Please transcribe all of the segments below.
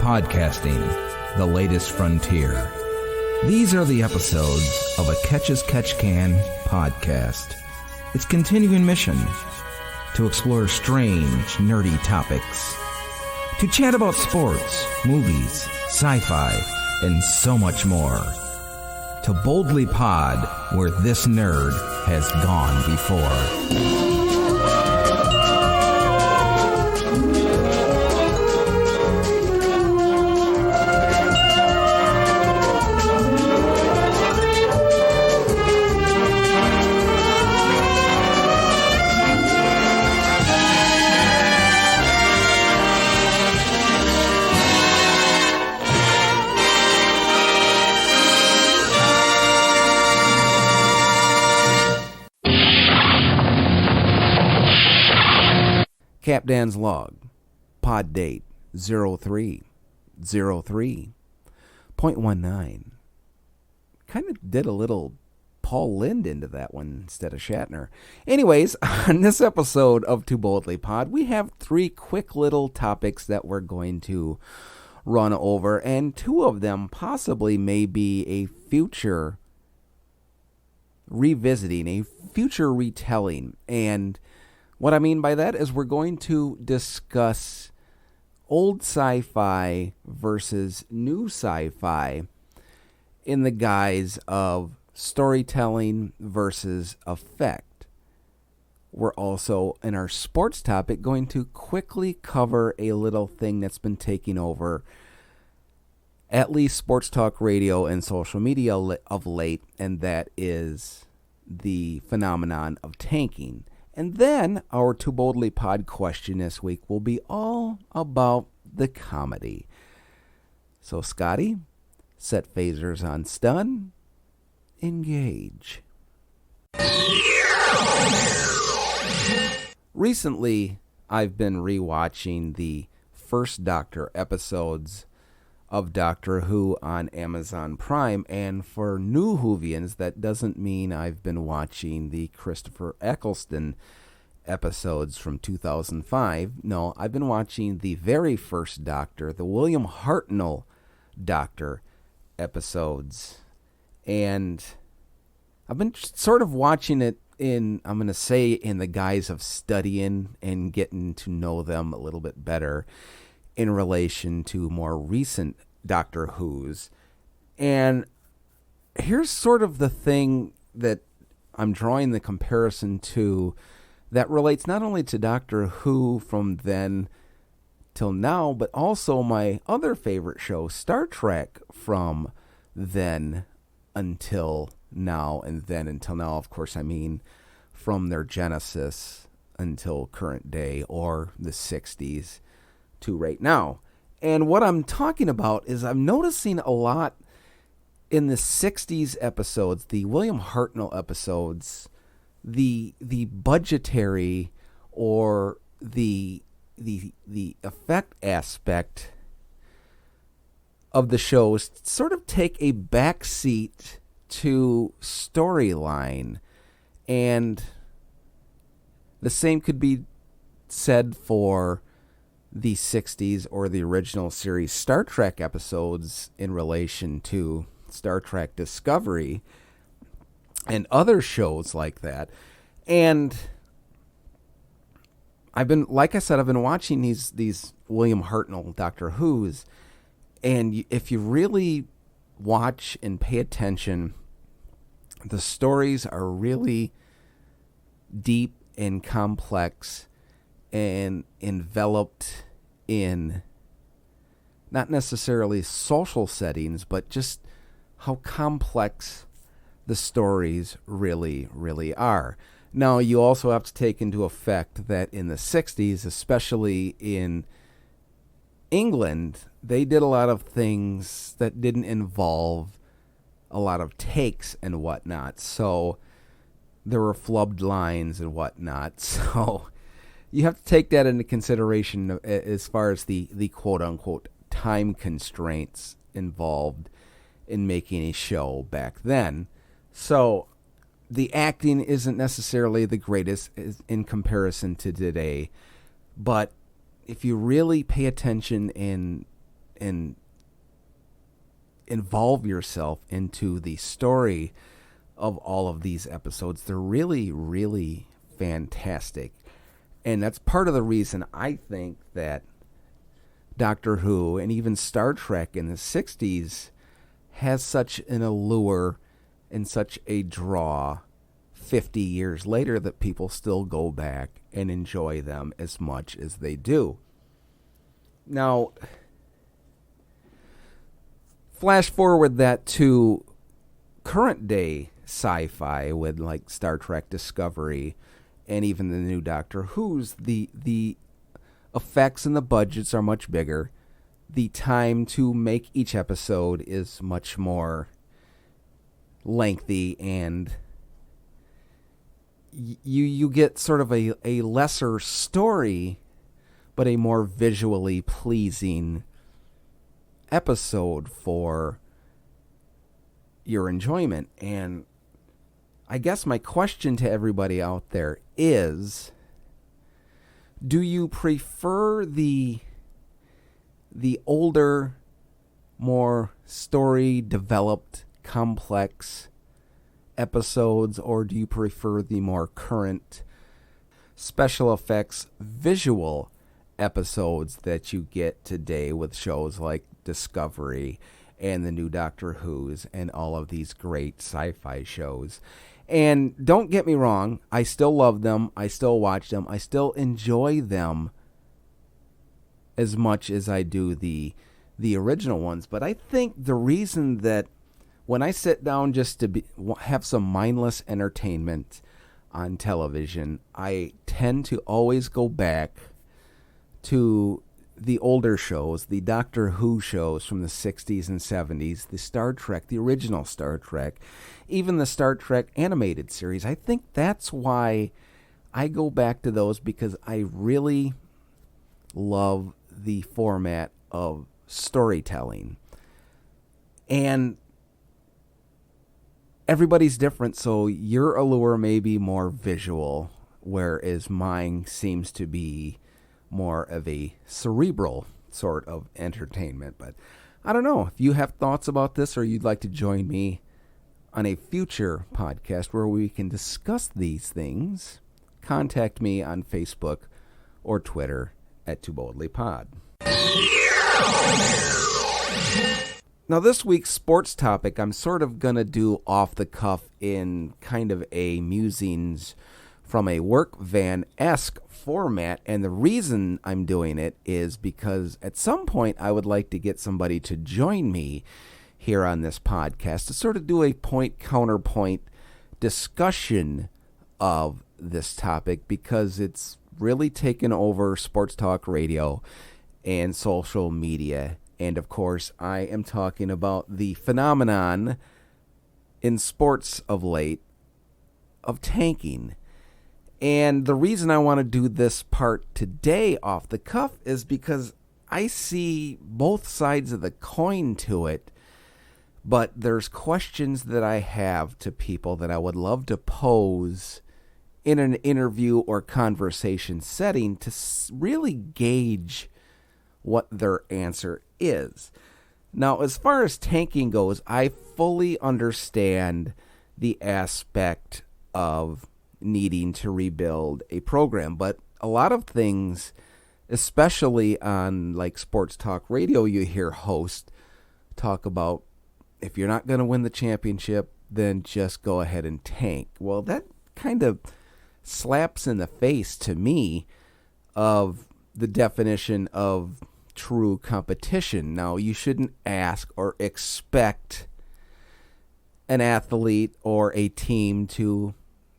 Podcasting, the latest frontier. These are the episodes of a Catch as Catch Can podcast. Its continuing mission: to explore strange, nerdy topics, to chat about sports, movies, sci-fi, and so much more. To boldly pod where this nerd has gone before. Captain's log, pod date 0303.19. Kind of did a little Paul Lynde into that one instead of Shatner. Anyways, on this episode of Too Boldly Pod, we have three quick little topics that we're going to run over, and two of them possibly may be a future revisiting, a future retelling. And what I mean by that is we're going to discuss old sci-fi versus new sci-fi in the guise of storytelling versus effect. We're also, in our sports topic, going to quickly cover a little thing that's been taking over at least sports talk radio and social media of late, and that is the phenomenon of tanking. And then our Too Boldly Pod question this week will be all about the comedy. So, Scotty, set phasers on stun, engage. Recently, I've been rewatching the first Doctor episodes of Doctor Who on Amazon Prime, and for new Whovians, that doesn't mean I've been watching the Christopher Eccleston episodes from 2005. No, I've been watching the very first Doctor, the William Hartnell Doctor episodes, and I've been sort of watching it in, I'm going to say, in the guise of studying and getting to know them a little bit better in relation to more recent Doctor Who's. And here's sort of the thing that I'm drawing the comparison to that relates not only to Doctor Who from then till now, but also my other favorite show, Star Trek, from then until now. And then until now, of course, I mean from their genesis until current day, or the 60s to right now. And what I'm talking about is I'm noticing a lot in the 60s episodes, the William Hartnell episodes, the budgetary or the effect aspect of the shows sort of take a backseat to storyline. And the same could be said for the 60s or the original series Star Trek episodes in relation to Star Trek Discovery and other shows like that. And I've been watching these William Hartnell Doctor Who's, and if you really watch and pay attention, the stories are really deep and complex and enveloped in not necessarily social settings, but just how complex the stories really, really are. Now, you also have to take into effect that in the 60s, especially in England, they did a lot of things that didn't involve a lot of takes and whatnot. So there were flubbed lines and whatnot. So you have to take that into consideration as far as the quote-unquote time constraints involved in making a show back then. So the acting isn't necessarily the greatest in comparison to today, but if you really pay attention and and involve yourself into the story of all of these episodes. They're really, really fantastic. And that's part of the reason I think that Doctor Who and even Star Trek in the 60s has such an allure and such a draw 50 years later that people still go back and enjoy them as much as they do. Now, flash forward that to current day sci-fi with like Star Trek Discovery and even the new Doctor Who's, the effects and the budgets are much bigger. The time to make each episode is much more lengthy, and you get sort of a lesser story, but a more visually pleasing episode for your enjoyment. And I guess my question to everybody out there is, do you prefer the older, more story developed, complex episodes, or do you prefer the more current special effects visual episodes that you get today with shows like Discovery and the new Doctor Who's and all of these great sci-fi shows? And don't get me wrong, I still love them, I still watch them, I still enjoy them as much as I do the original ones. But I think the reason that when I sit down just to have some mindless entertainment on television, I tend to always go back to the older shows, the Doctor Who shows from the 60s and 70s, the Star Trek, the original Star Trek, even the Star Trek animated series. I think that's why I go back to those, because I really love the format of storytelling. And everybody's different, so your allure may be more visual, whereas mine seems to be more of a cerebral sort of entertainment. But I don't know. If you have thoughts about this, or you'd like to join me on a future podcast where we can discuss these things, contact me on Facebook or Twitter at Too Boldly Pod. Now, this week's sports topic, I'm sort of going to do off the cuff in kind of a musings from a work van-esque format. And the reason I'm doing it is because at some point I would like to get somebody to join me here on this podcast to sort of do a point-counterpoint discussion of this topic, because it's really taken over sports talk radio and social media. And of course, I am talking about the phenomenon in sports of late of tanking. And the reason I want to do this part today off the cuff is because I see both sides of the coin to it, but there's questions that I have to people that I would love to pose in an interview or conversation setting to really gauge what their answer is. Now, as far as tanking goes, I fully understand the aspect of needing to rebuild a program, but a lot of things, especially on like sports talk radio, you hear hosts talk about, if you're not going to win the championship, then just go ahead and tank. Well, that kind of slaps in the face to me of the definition of true competition. Now, you shouldn't ask or expect an athlete or a team to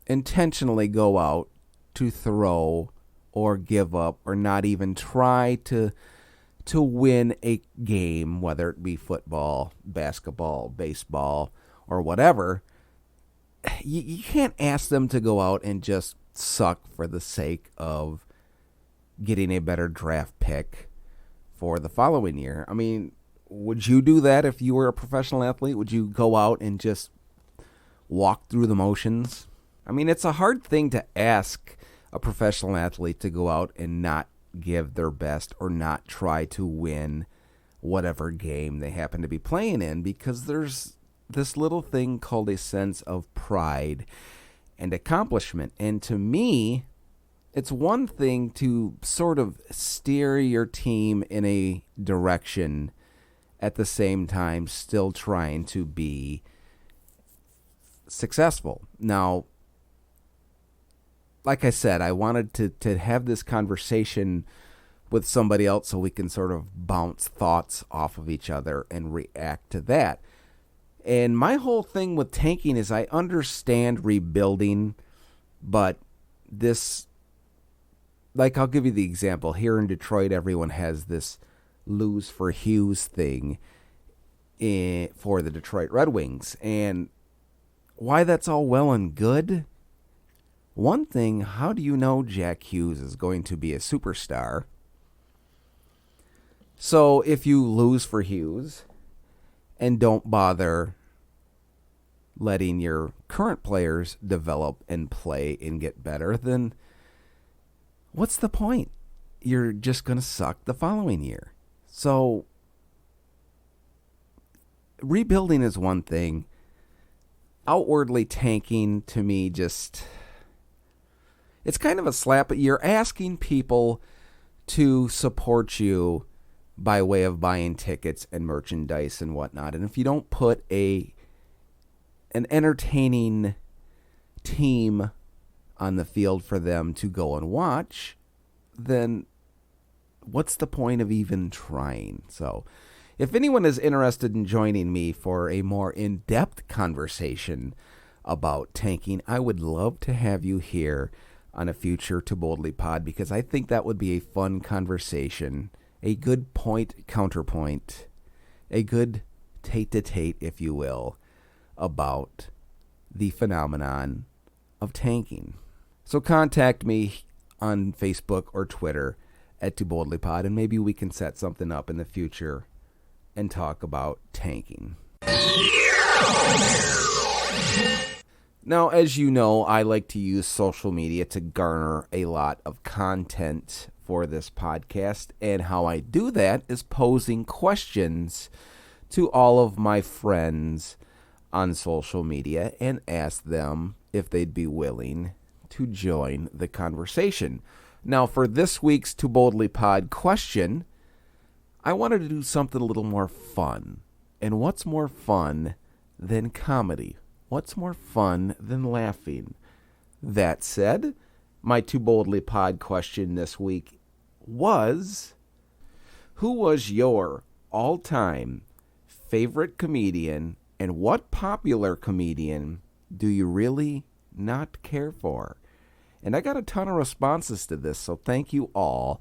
intentionally go out to throw or give up or not even try to win a game, whether it be football, basketball, baseball, or whatever. You can't ask them to go out and just suck for the sake of getting a better draft pick for the following year. I mean, would you do that if you were a professional athlete? Would you go out and just walk through the motions? I mean, it's a hard thing to ask a professional athlete to go out and not give their best or not try to win whatever game they happen to be playing in, because there's this little thing called a sense of pride and accomplishment. And to me, it's one thing to sort of steer your team in a direction, at the same time still trying to be successful. Now, like I said, I wanted to have this conversation with somebody else so we can sort of bounce thoughts off of each other and react to that. And my whole thing with tanking is I understand rebuilding, but this, like, I'll give you the example. Here in Detroit, everyone has this lose for Hughes thing for the Detroit Red Wings. And why that's all well and good, one thing, how do you know Jack Hughes is going to be a superstar? So if you lose for Hughes and don't bother letting your current players develop and play and get better, then what's the point? You're just going to suck the following year. So rebuilding is one thing. Outwardly tanking, to me, just, it's kind of a slap. You're asking people to support you by way of buying tickets and merchandise and whatnot. And if you don't put an entertaining team on the field for them to go and watch, then what's the point of even trying? So if anyone is interested in joining me for a more in-depth conversation about tanking, I would love to have you here on a future To Boldly Pod, because I think that would be a fun conversation, a good point-counterpoint, a good tete-a-tete, if you will, about the phenomenon of tanking. So contact me on Facebook or Twitter at To Boldly Pod, and maybe we can set something up in the future and talk about tanking. Now, as you know, I like to use social media to garner a lot of content for this podcast, and how I do that is posing questions to all of my friends on social media and ask them if they'd be willing to join the conversation. Now, for this week's To Boldly Pod question, I wanted to do something a little more fun. And what's more fun than comedy? What's more fun than laughing? That said, my To Boldly Pod question this week was, who was your all-time favorite comedian, and what popular comedian do you really not care for? And I got a ton of responses to this, so thank you all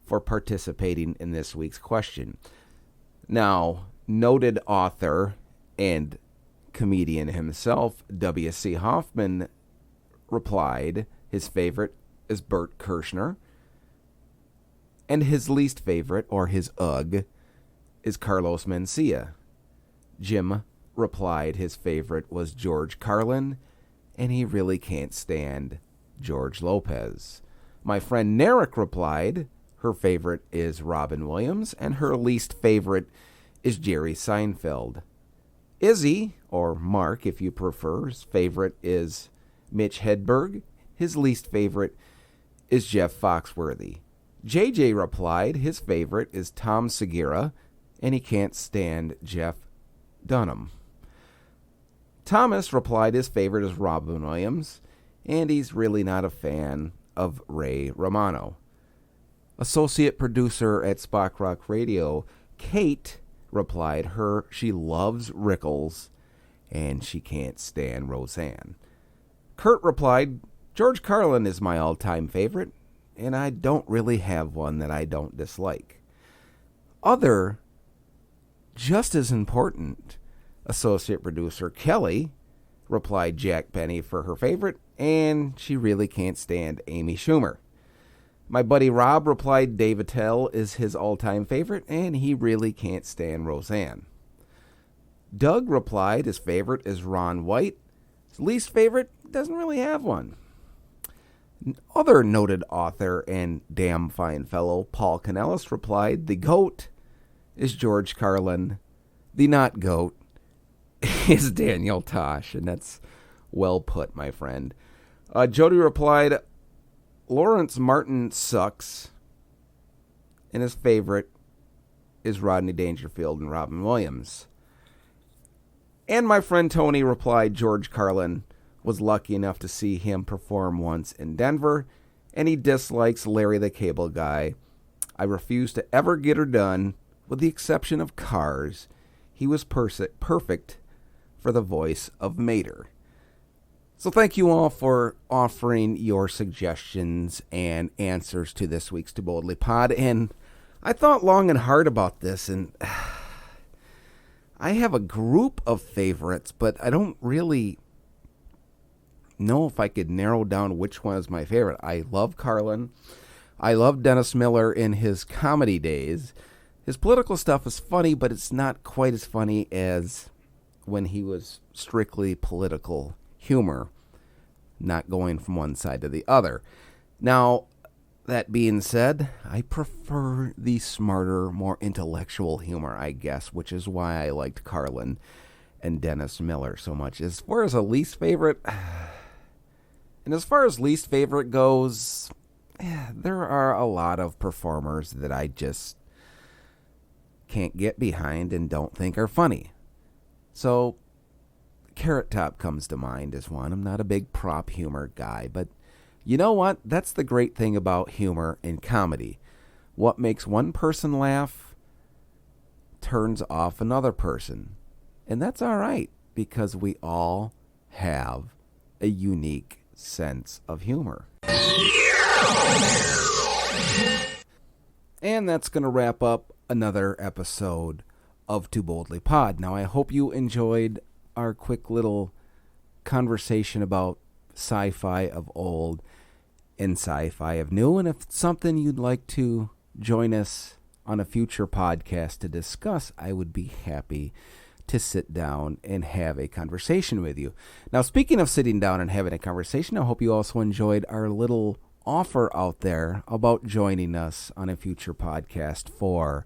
for participating in this week's question. Now, noted author and comedian himself, W.C. Hoffman, replied his favorite is Bert Kirshner, and his least favorite, or his ugh, is Carlos Mencia. Jim replied his favorite was George Carlin, and he really can't stand George Lopez. My friend Narek replied her favorite is Robin Williams, and her least favorite is Jerry Seinfeld. Izzy, or Mark if you prefer, his favorite is Mitch Hedberg. His least favorite is Jeff Foxworthy. JJ replied his favorite is Tom Segura, and he can't stand Jeff Dunham. Thomas replied his favorite is Robin Williams, and he's really not a fan of Ray Romano. Associate producer at Spock Rock Radio, Kate, replied she loves Rickles, and she can't stand Roseanne. Kurt replied, George Carlin is my all-time favorite, and I don't really have one that I don't dislike. Other, just as important, associate producer Kelly replied Jack Benny for her favorite, and she really can't stand Amy Schumer. My buddy Rob replied Dave Attell is his all-time favorite, and he really can't stand Roseanne. Doug replied his favorite is Ron White. His least favorite doesn't really have one. Other noted author and damn fine fellow Paul Canellis replied the GOAT is George Carlin. The not goat is Daniel Tosh, and that's well put, my friend. Jody replied, Lawrence Martin sucks, and his favorite is Rodney Dangerfield and Robin Williams. And my friend Tony replied, George Carlin was lucky enough to see him perform once in Denver, and he dislikes Larry the Cable Guy. I refuse to ever get her done, with the exception of Cars. He was perfect for the voice of Mater. So thank you all for offering your suggestions and answers to this week's To Boldly Pod. And I thought long and hard about this, and I have a group of favorites, but I don't really know if I could narrow down which one is my favorite. I love Carlin. I love Dennis Miller in his comedy days. His political stuff is funny, but it's not quite as funny as when he was strictly political humor, not going from one side to the other. Now, that being said, I prefer the smarter, more intellectual humor, I guess, which is why I liked Carlin and Dennis Miller so much. As far as a least favorite, goes, there are a lot of performers that I just can't get behind and don't think are funny. So, Carrot Top comes to mind as one. I'm not a big prop humor guy, but you know what? That's the great thing about humor and comedy. What makes one person laugh turns off another person. And that's all right, because we all have a unique sense of humor. And that's going to wrap up another episode of To Boldly Pod. Now, I hope you enjoyed our quick little conversation about sci-fi of old and sci-fi of new. And if it's something you'd like to join us on a future podcast to discuss, I would be happy to sit down and have a conversation with you. Now, speaking of sitting down and having a conversation, I hope you also enjoyed our little offer out there about joining us on a future podcast for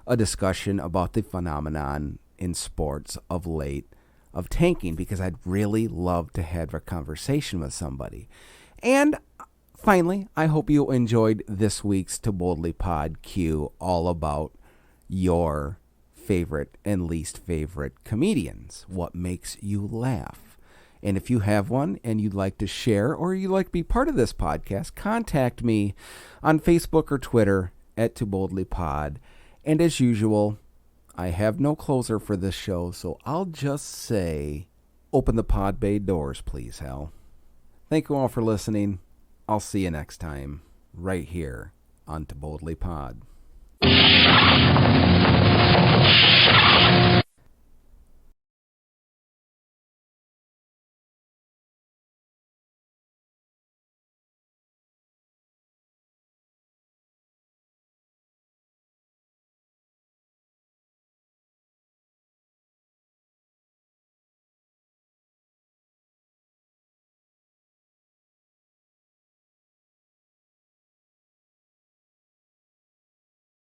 a discussion about the phenomenon in sports of late of tanking, because I'd really love to have a conversation with somebody. And finally, I hope you enjoyed this week's To Boldly Pod Q, all about your favorite and least favorite comedians. What makes you laugh? And if you have one and you'd like to share or you'd like to be part of this podcast, contact me on Facebook or Twitter at To Boldly Pod. And as usual, I have no closer for this show, so I'll just say, open the pod bay doors, please, Hal. Thank you all for listening. I'll see you next time, right here on To Boldly Pod.